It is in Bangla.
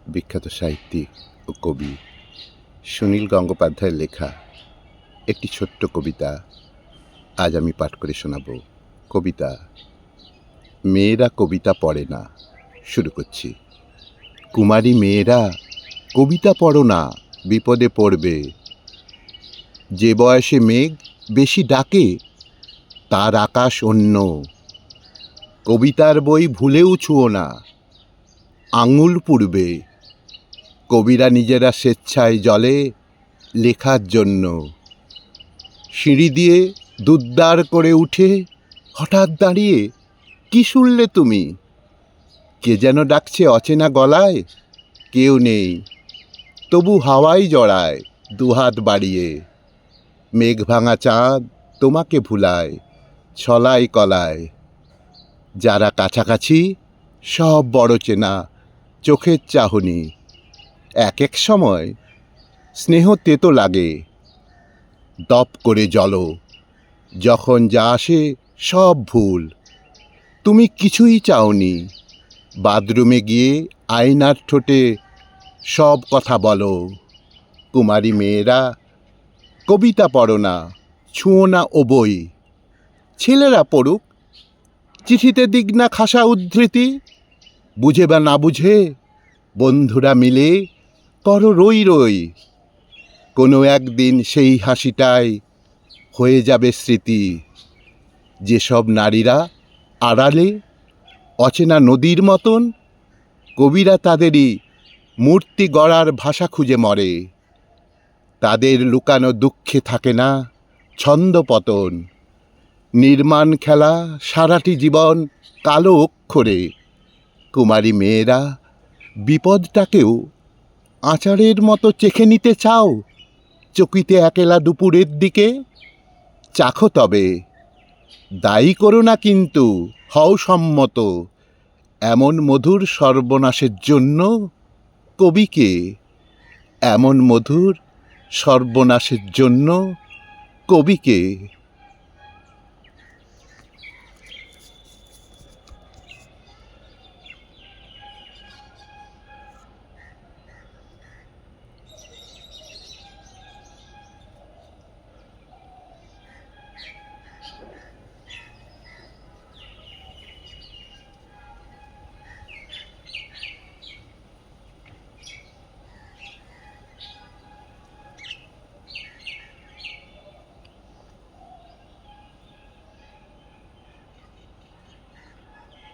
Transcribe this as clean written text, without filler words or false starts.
বিখ্যাত সাহিত্যিক ও কবি সুনীল গঙ্গোপাধ্যায়ের লেখা একটি ছোট্ট কবিতা আজ আমি পাঠ করে শোনাব। কবিতা মেয়েরা কবিতা পড়ে না। শুরু করছি। কুমারী মেয়েরা কবিতা পড়ো না, বিপদে পড়বে। যে বয়সে মেঘ বেশি ডাকে তার আকাশ অন্য। কবিতার বই ভুলেও ছুঁয়ো না, আঙুল পুড়বে। কবিরা নিজেরা স্বেচ্ছায় জলে লেখার জন্য। সিঁড়ি দিয়ে দুদ্দার করে উঠে হঠাৎ দাঁড়িয়ে কি শুনলে তুমি? কে যেন ডাকছে অচেনা গলায়। কেউ নেই, তবু হাওয়াই জড়ায় দুহাত বাড়িয়ে। মেঘ ভাঙা চাঁদ তোমাকে ভুলায় ছলায় কলায়। যারা কাছাকাছি সব বড় চেনা চোখের চাহনি। এক এক সময় স্নেহ তেতো লাগে, দপ করে জ্বলো। যখন যা আসে সব ভুল, তুমি কিছুই চাওনি। বাথরুমে গিয়ে আয়নার ঠোঁটে সব কথা বলো। কুমারী মেয়েরা কবিতা পড়ো না, ছুঁয়ো না ও বই। ছেলেরা পড়ুক, চিঠিতে দিক না খাসা উদ্ধৃতি। বুঝে বা না বুঝে বন্ধুরা মিলে করো রই রই। কোনো একদিন সেই হাসিটাই হয়ে যাবে স্মৃতি। যেসব নারীরা আড়ালে অচেনা নদীর মতন, কবিরা তাদেরই মূর্তি গড়ার ভাষা খুঁজে মরে। তাদের লুকানো দুঃখে থাকে না ছন্দপতন। নির্মাণ খেলা সারাটি জীবন কালো অক্ষরে। কুমারী মেয়েরা বিপদটাকেও আচারের মতো চেখে নিতে চাও? চকিতে একেলা দুপুরের দিকে চাখো তবে। দায়ী করো না কিন্তু, হও সম্মত। এমন মধুর সর্বনাশের জন্য কবিকে। এমন মধুর সর্বনাশের জন্য কবিকে।